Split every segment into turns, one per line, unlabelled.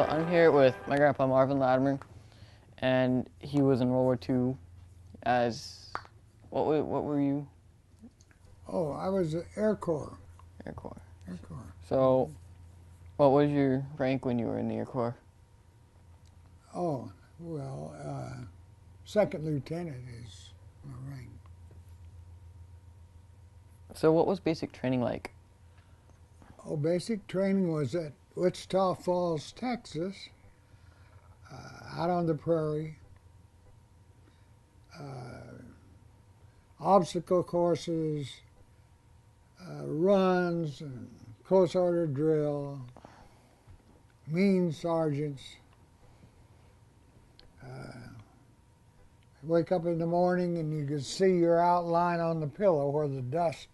So I'm here with my grandpa Marvin Latimer, and he was in World War II as what were you?
Oh, I was Air Corps.
Air Corps.
Air Corps.
So what was your rank when you were in the Air Corps?
Oh, well, second lieutenant is my rank.
So what was basic training like?
Oh, basic training was at Wichita Falls, Texas, out on the prairie. Obstacle courses, runs, and close order drill, mean sergeants. Wake up in the morning and you could see your outline on the pillow where the dust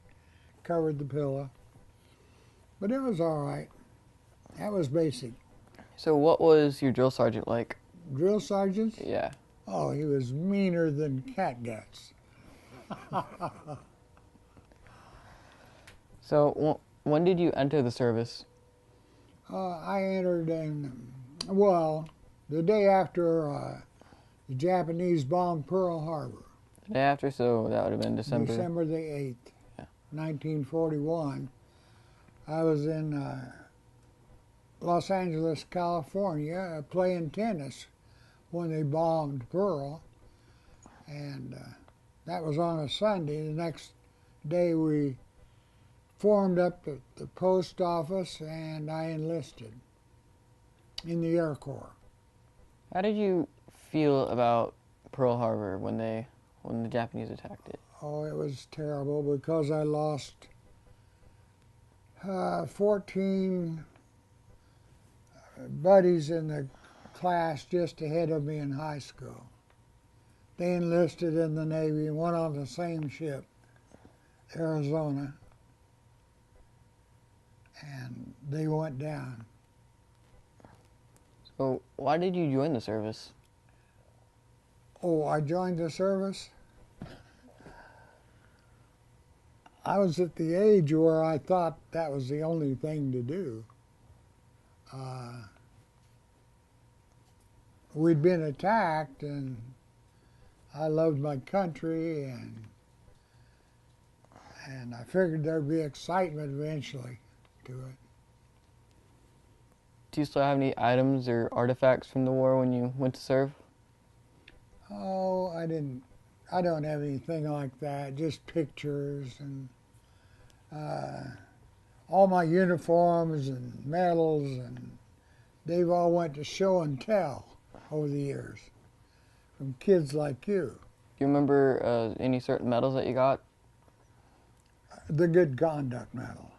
covered the pillow. But it was all right. That was basic.
So what was your drill sergeant like?
Drill sergeants?
Yeah.
Oh, he was meaner than cat guts.
So when did you enter the service?
I entered in, well, the day after the Japanese bombed Pearl Harbor.
The day after, so that would have been December.
December the 8th,
Yeah.
1941. I was in Los Angeles, California, playing tennis when they bombed Pearl. And that was on a Sunday. The next day we formed up at the post office and I enlisted in the Air Corps.
How did you feel about Pearl Harbor when the Japanese attacked it?
Oh, it was terrible because I lost 14 buddies in the class just ahead of me in high school. They enlisted in the Navy and went on the same ship, Arizona, and they went down.
So why did you join the service?
Oh, I joined the service. I was at the age where I thought that was the only thing to do. We'd been attacked, and I loved my country, and I figured there'd be excitement eventually to it.
Do you still have any items or artifacts from the war when you went to serve?
Oh, I don't have anything like that, just pictures and all my uniforms and medals, and they've all went to show and tell over the years from kids like you.
Do you remember any certain medals that you got?
The Good Conduct Medal.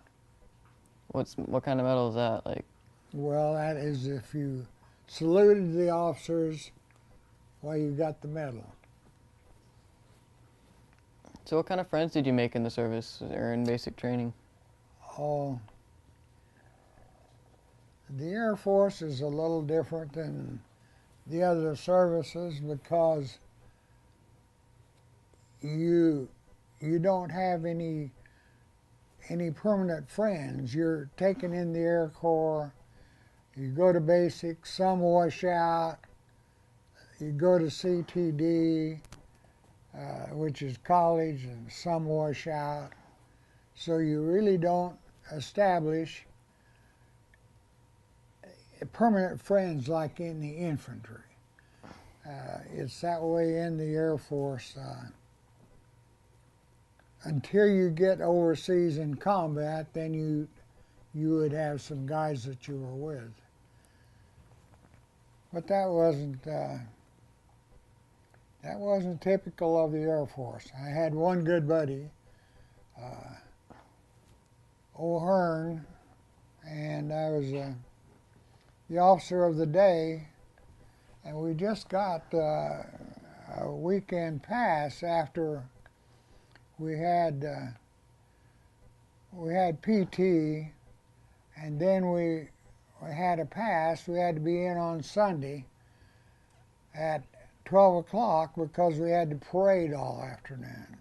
What kind of medal is that? Like,
Well, that is if you saluted the officers while you got the medal.
so what kind of friends did you make in the service or in basic training?
Oh, the Air Force is a little different than the other services because you don't have any permanent friends. You're taken in the Air Corps, you go to basic, some wash out, you go to CTD, which is college, and some wash out. So you really don't establish permanent friends like in the infantry. It's that way in the Air Force. Until you get overseas in combat, then you would have some guys that you were with. But that wasn't typical of the Air Force. I had one good buddy, O'Hearn, and I was the officer of the day, and we just got a weekend pass after we had PT, and then we had a pass. We had to be in on Sunday at 12 o'clock because we had to parade all afternoon.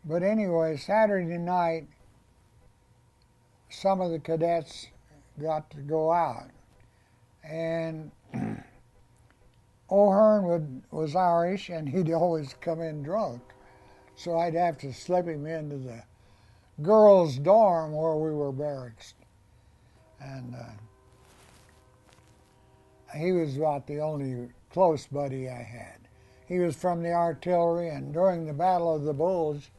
But anyway, Saturday night, some of the cadets got to go out. And O'Hearn was Irish, and he'd always come in drunk. So I'd have to slip him into the girls' dorm where we were barracks. And he was about the only close buddy I had. He was from the artillery, and during the Battle of the Bulge,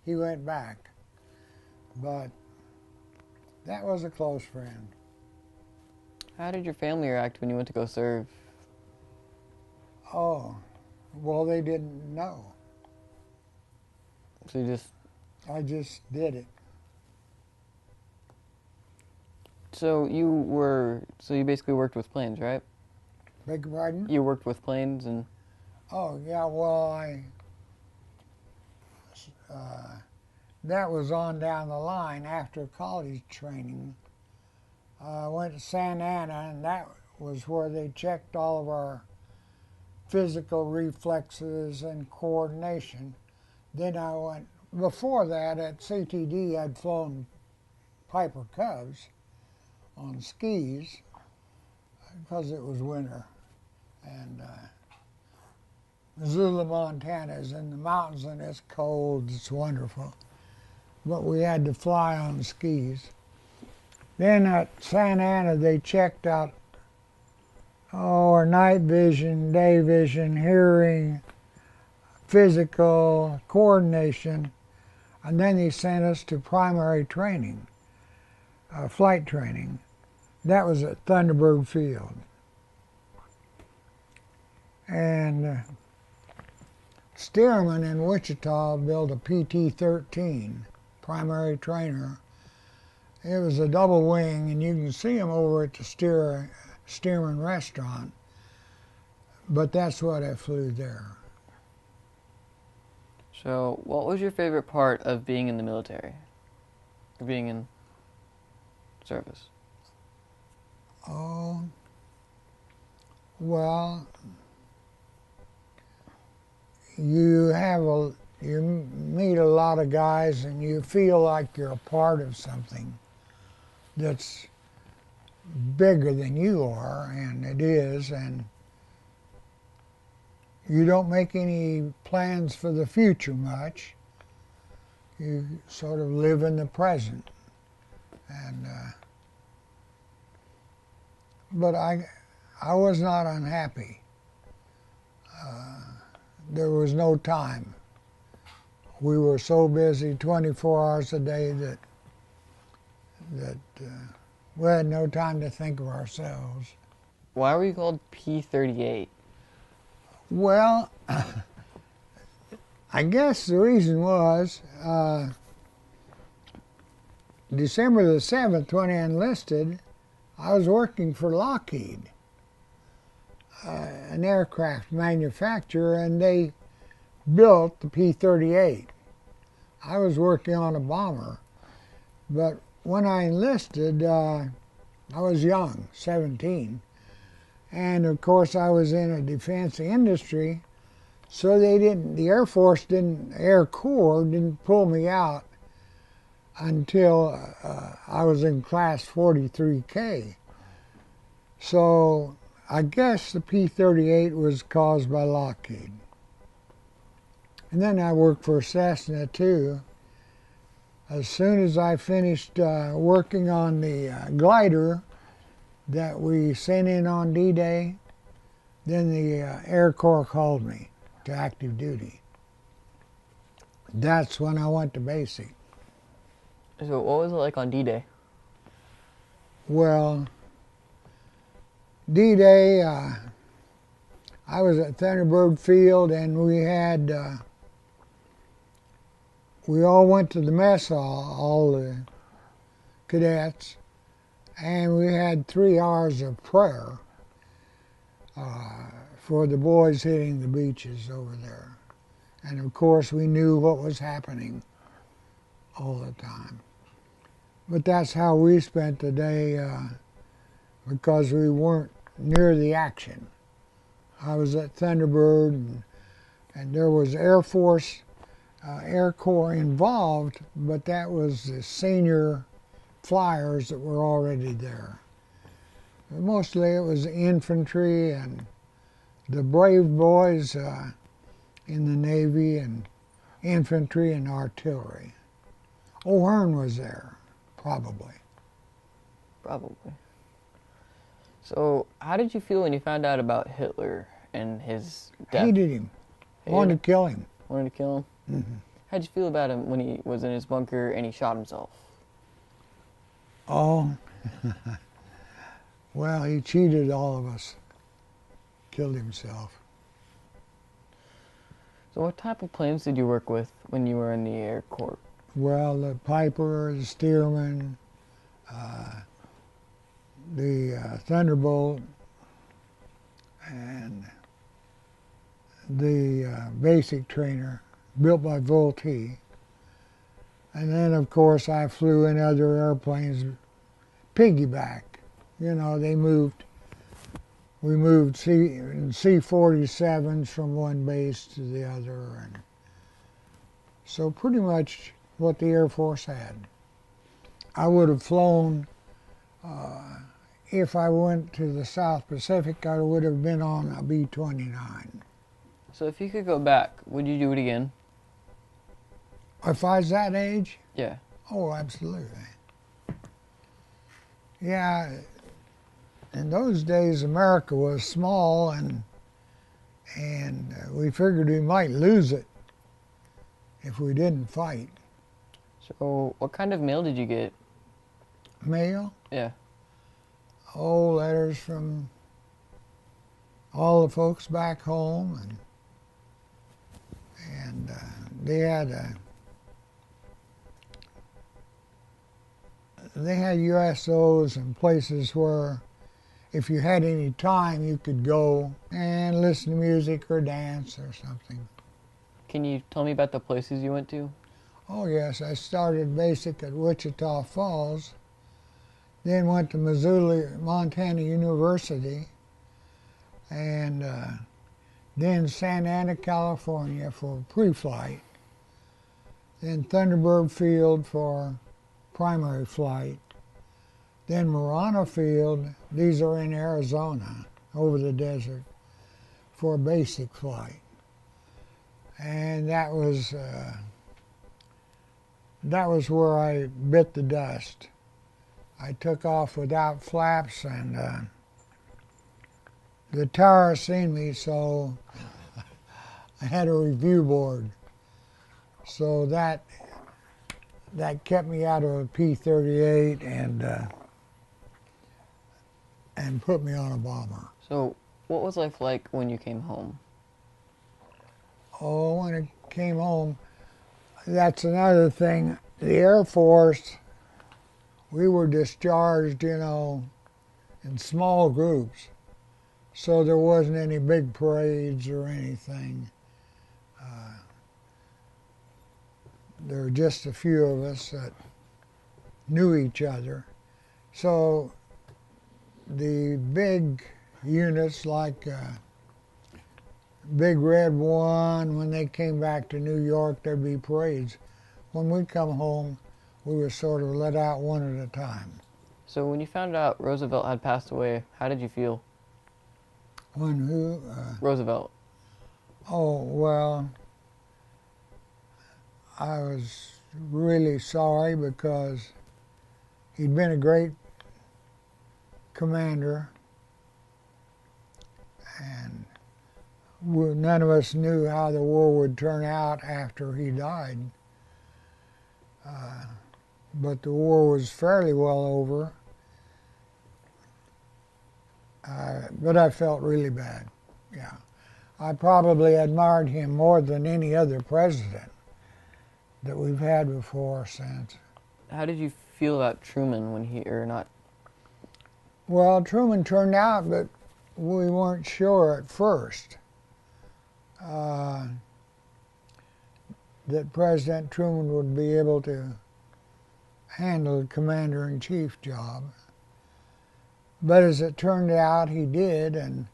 he went back. But that was a close friend.
How did your family react when you went to go serve?
Oh, well, they didn't know.
So
I just did it.
So you basically worked with planes, right?
Beg your pardon?
You worked with planes and...
Oh, yeah, well, that was on down the line after college training. I went to Santa Ana, and that was where they checked all of our physical reflexes and coordination. Then I went, before that at CTD, I'd flown Piper Cubs on skis because it was winter. And Missoula, Montana is in the mountains, and it's cold, it's wonderful. But we had to fly on skis. Then at Santa Ana, they checked out our night vision, day vision, hearing, physical, coordination, and then they sent us to primary training, flight training. That was at Thunderbird Field. And Stearman in Wichita built a PT-13, primary trainer. It was a double wing, and you can see them over at the Stearman restaurant, but that's what I flew there.
So what was your favorite part of being in the military? Or being in service?
Oh, well, you meet a lot of guys, and you feel like you're a part of something that's bigger than you are, and it is, and you don't make any plans for the future much. You sort of live in the present. And but I was not unhappy. There was no time. We were so busy 24 hours a day that we had no time to think of ourselves.
Why were you called P-38?
Well, I guess the reason was December the 7th, when I enlisted, I was working for Lockheed, an aircraft manufacturer, and they built the P-38. I was working on a bomber, but when I enlisted, I was young, 17, and of course I was in a defense industry, so the Air Force Air Corps didn't pull me out until I was in class 43K. So I guess the P-38 was caused by Lockheed. And then I worked for Cessna too. As soon as I finished working on the glider that we sent in on D-Day, then the Air Corps called me to active duty. That's when I went to basic.
So what was it like on D-Day?
Well, D-Day, I was at Thunderbird Field, and we all went to the mess hall, all the cadets, and we had 3 hours of prayer for the boys hitting the beaches over there. And of course we knew what was happening all the time. But that's how we spent the day because we weren't near the action. I was at Thunderbird, and there was Air Force, Air Corps involved, but that was the senior flyers that were already there. Mostly it was infantry and the brave boys in the Navy and infantry and artillery. O'Hearn was there, probably.
Probably. So, how did you feel when you found out about Hitler and his death?
Hated him.
Hated
Wanted
him?
to kill him.
Wanted to kill him?
Mm-hmm.
How'd you feel about him when he was in his bunker and he shot himself?
Oh, well, he cheated all of us. Killed himself.
So, what type of planes did you work with when you were in the Air Corps?
Well, the Piper, the Stearman, the Thunderbolt, and the basic trainer built by Vultee. And then, of course, I flew in other airplanes, piggyback. You know, we moved C-47s from one base to the other. And so pretty much what the Air Force had. I would have flown, if I went to the South Pacific, I would have been on a B-29.
So, if you could go back, would you do it again?
If I was that age?
Yeah.
Oh, absolutely. Yeah, in those days America was small and we figured we might lose it if we didn't fight.
So, what kind of mail did you get?
Mail?
Yeah.
Oh, letters from all the folks back home, and they had USOs and places where if you had any time you could go and listen to music or dance or something.
Can you tell me about the places you went to?
Oh yes, I started basic at Wichita Falls, then went to Missoula, Montana University, and then Santa Ana, California for pre-flight, then Thunderbird Field for primary flight, then Marana Field, these are in Arizona, over the desert, for basic flight. And that was where I bit the dust. I took off without flaps, and the tower seen me, so I had a review board. So that kept me out of a P-38 and put me on a bomber.
So, what was life like when you came home?
Oh, when I came home, that's another thing. The Air Force, we were discharged, you know, in small groups. So there wasn't any big parades or anything. There were just a few of us that knew each other. So the big units like Big Red 1, when they came back to New York, there'd be parades. When we come home, we were sort of let out one at a time.
So, when you found out Roosevelt had passed away, how did you feel?
When who?
Roosevelt.
Oh, well, I was really sorry because he'd been a great commander, and none of us knew how the war would turn out after he died. But the war was fairly well over. But I felt really bad, yeah. I probably admired him more than any other president that we've had before or since.
How did you feel about Truman when he, or not?
Well, Truman turned out, but we weren't sure at first that President Truman would be able to handle the commander-in-chief job. But as it turned out, he did, and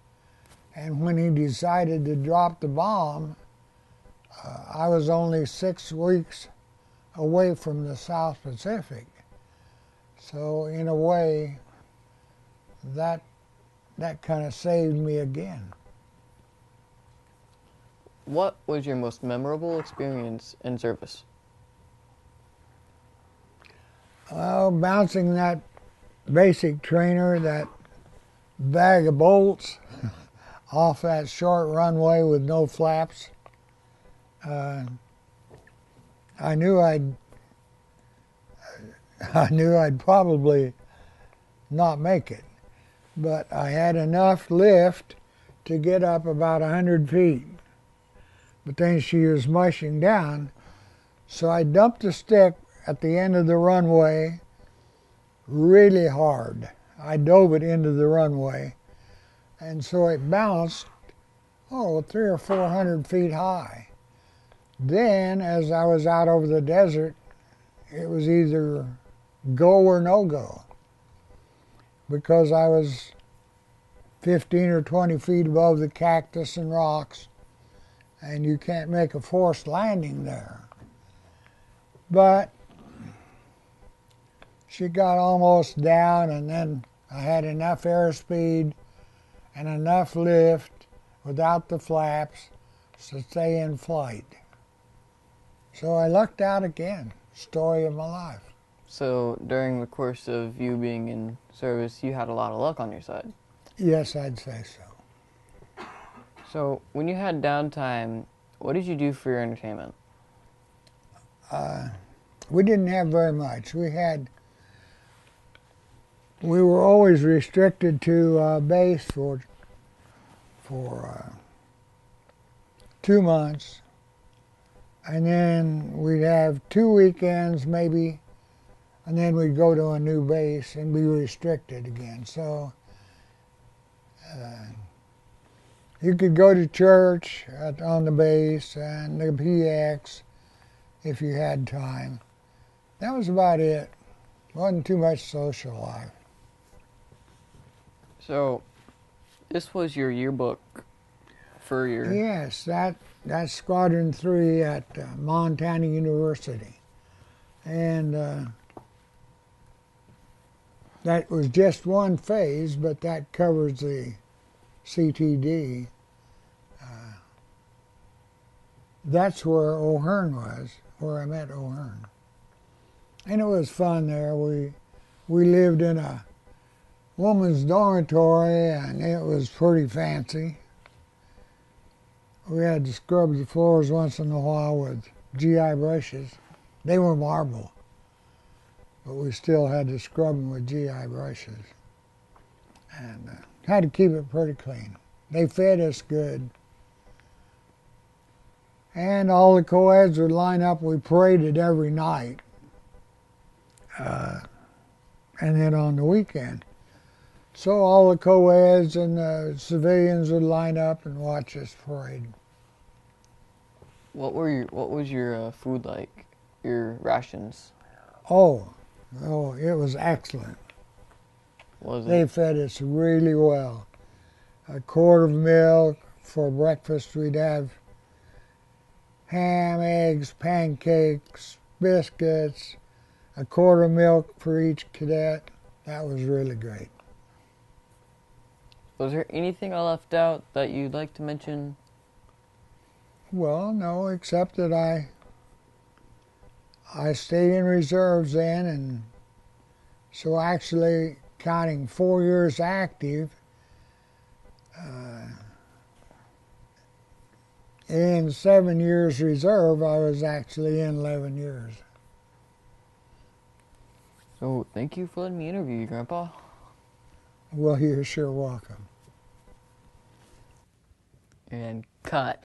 when he decided to drop the bomb, I was only 6 weeks away from the South Pacific. So in a way, that kind of saved me again.
What was your most memorable experience in service?
Well, bouncing that basic trainer, that bag of bolts off that short runway with no flaps. I knew I'd I knew I'd probably not make it, but I had enough lift to get up about 100 feet. But then she was mushing down, so I dumped the stick at the end of the runway really hard. I dove it into the runway, and so it bounced, 300 or 400 feet high. Then, as I was out over the desert, it was either go or no go, because I was 15 or 20 feet above the cactus and rocks, and you can't make a forced landing there. But she got almost down, and then I had enough airspeed and enough lift without the flaps to stay in flight. So I lucked out again. Story of my life.
So during the course of you being in service, you had a lot of luck on your side.
Yes, I'd say so.
So when you had downtime, what did you do for your entertainment?
We didn't have very much. We were always restricted to base for 2 months, and then we'd have 2 weekends maybe, and then we'd go to a new base and be restricted again. So you could go to church on the base and the PX if you had time. That was about it. Wasn't too much social life.
So this was your yearbook for your...
Yes, that's Squadron 3 at Montana University. And that was just one phase, but that covers the CTD. That's where O'Hearn was, where I met O'Hearn. And it was fun there. We lived in a woman's dormitory, and it was pretty fancy. We had to scrub the floors once in a while with GI brushes. They were marble, but we still had to scrub them with GI brushes. And had to keep it pretty clean. They fed us good. And all the co-eds would line up. We paraded every night. And then on the weekend. So all the co-eds and the civilians would line up and watch us parade.
What was your food like? Your rations?
Oh, it was excellent.
Was
They
it?
fed us really well. A quart of milk for breakfast. We'd have ham, eggs, pancakes, biscuits, a quart of milk for each cadet. That was really great.
Was there anything I left out that you'd like to mention?
Well, no, except that I stayed in reserves then, and so actually counting 4 years active, in 7 years reserve, I was actually in 11 years.
So thank you for letting me interview you, Grandpa.
Well, you're sure welcome.
And cut.